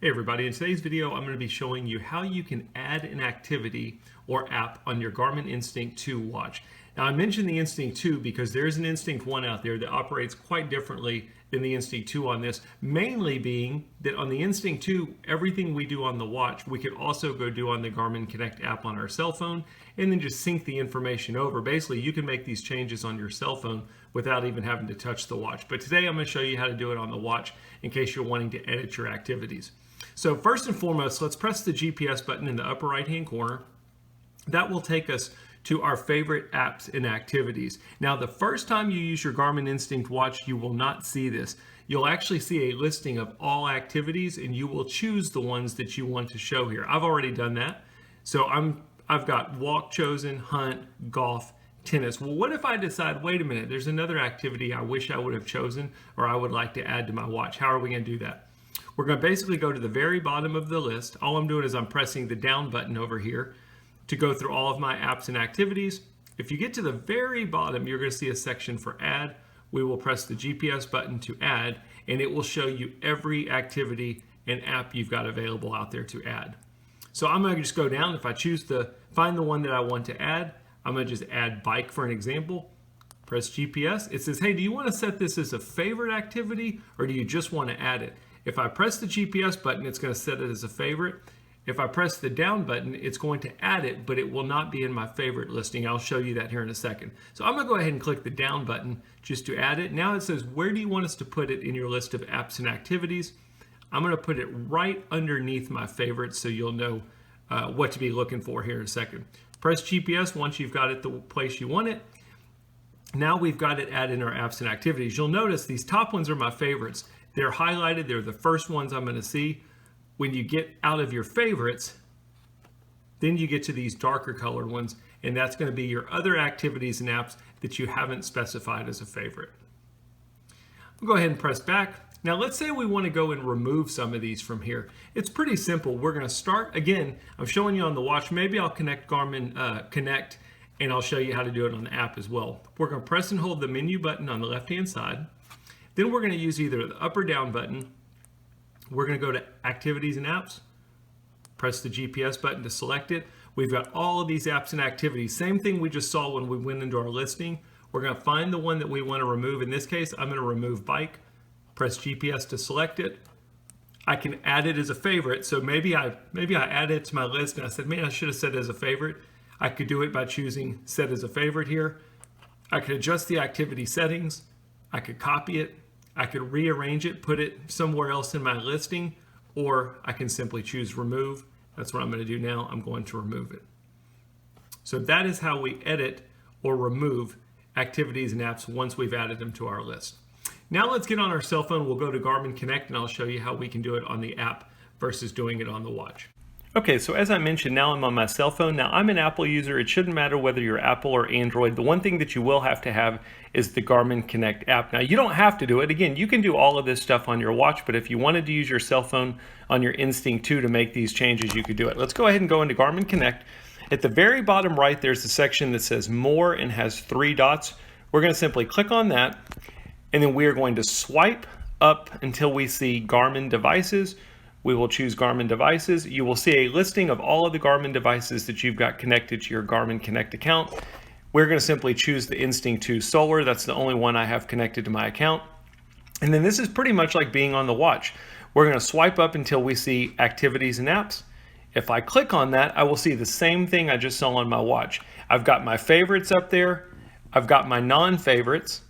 Hey everybody, in today's video I'm going to be showing you how you can add an activity or app on your Garmin Instinct 2 watch. Now I mentioned the Instinct 2 because there's an Instinct 1 out there that operates quite differently than the Instinct 2 on this, mainly being that on the Instinct 2, everything we do on the watch, we could also go do on the Garmin Connect app on our cell phone and then just sync the information over. Basically, you can make these changes on your cell phone without even having to touch the watch. But today I'm going to show you how to do it on the watch in case you're wanting to edit your activities. So first and foremost, let's press the GPS button in the upper right hand corner. That will take us to our favorite apps and activities. Now, the first time you use your Garmin Instinct watch, you will not see this. You'll actually see a listing of all activities and you will choose the ones that you want to show here. I've already done that. So I've got walk chosen, hunt, golf, tennis. Well, what if I decide, wait a minute, there's another activity I wish I would have chosen or I would like to add to my watch. How are we going to do that? We're going to basically go to the very bottom of the list. All I'm doing is I'm pressing the down button over here to go through all of my apps and activities. If you get to the very bottom, you're going to see a section for add. We will press the GPS button to add, and it will show you every activity and app you've got available out there to add. So I'm going to just go down. If I choose to find the one that I want to add, I'm going to just add bike for an example. Press GPS. It says, hey, do you want to set this as a favorite activity or do you just want to add it? If I press the GPS button, it's going to set it as a favorite. If I press the down button, it's going to add it, but it will not be in my favorite listing. I'll show you that here in a second. So I'm going to go ahead and click the down button just to add it. Now it says, where do you want us to put it in your list of apps and activities? I'm going to put it right underneath my favorites so you'll know what to be looking for here in a second. Press GPS once you've got it the place you want it. Now we've got it added in our apps and activities. You'll notice these top ones are my favorites. They're highlighted. They're the first ones I'm going to see. When you get out of your favorites, then you get to these darker colored ones, and that's going to be your other activities and apps that you haven't specified as a favorite. We'll go ahead and press back. Now let's say we want to go and remove some of these from here. It's pretty simple. We're going to start, again, I'm showing you on the watch. Maybe I'll connect Garmin Connect and I'll show you how to do it on the app as well. We're going to press and hold the menu button on the left-hand side. Then we're going to use either the up or down button. We're going to go to Activities and Apps, press the GPS button to select it. We've got all of these apps and activities. Same thing we just saw when we went into our listing. We're going to find the one that we want to remove. In this case, I'm going to remove bike. Press GPS to select it. I can add it as a favorite. So maybe I added it to my list and I said, man, I should have set it as a favorite. I could do it by choosing set as a favorite here. I could adjust the activity settings. I could copy it. I could rearrange it, put it somewhere else in my listing, or I can simply choose remove. That's what I'm going to do now. I'm going to remove it. So that is how we edit or remove activities and apps once we've added them to our list. Now let's get on our cell phone. We'll go to Garmin Connect and I'll show you how we can do it on the app versus doing it on the watch. Okay, so as I mentioned, now I'm on my cell phone. Now I'm an Apple user. It shouldn't matter whether you're Apple or Android. The one thing that you will have to have is the Garmin Connect app. Now you don't have to do it. Again, you can do all of this stuff on your watch, but if you wanted to use your cell phone on your Instinct 2 to make these changes, you could do it. Let's go ahead and go into Garmin Connect. At the very bottom right, there's a section that says More and has 3 dots. We're going to simply click on that, and then we are going to swipe up until we see Garmin devices. We will choose Garmin devices. You will see a listing of all of the Garmin devices that you've got connected to your Garmin Connect account. We're going to simply choose the Instinct 2 Solar. That's the only one I have connected to my account. And then this is pretty much like being on the watch. We're going to swipe up until we see activities and apps. If I click on that, I will see the same thing I just saw on my watch. I've got my favorites up there. I've got my non-favorites.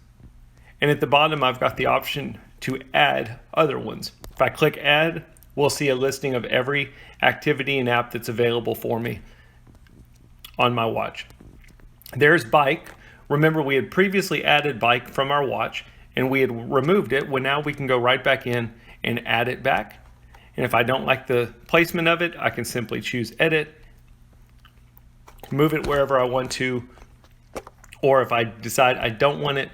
And at the bottom, I've got the option to add other ones. If I click add, we'll see a listing of every activity and app that's available for me on my watch. There's bike. Remember, we had previously added bike from our watch and we had removed it. Well, now we can go right back in and add it back. And if I don't like the placement of it, I can simply choose edit, move it wherever I want to, or if I decide I don't want it,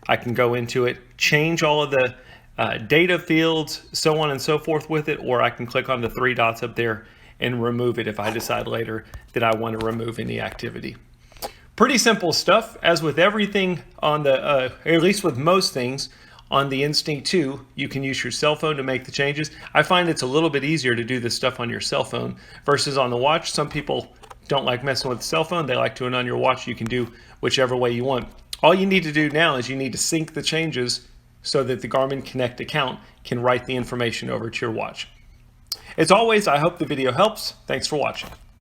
I can go into it, change all of the data fields, so on and so forth with it, or I can click on the 3 dots up there and remove it if I decide later that I want to remove any activity. Pretty simple stuff. As with everything on the, at least with most things On the Instinct 2, you can use your cell phone to make the changes. I find it's a little bit easier to do this stuff on your cell phone versus on the watch. Some people don't like messing with the cell phone. They like doing it on your watch. You can do whichever way you want. All you need to do now is you need to sync the changes so that the Garmin Connect account can write the information over to your watch. As always, I hope the video helps. Thanks for watching.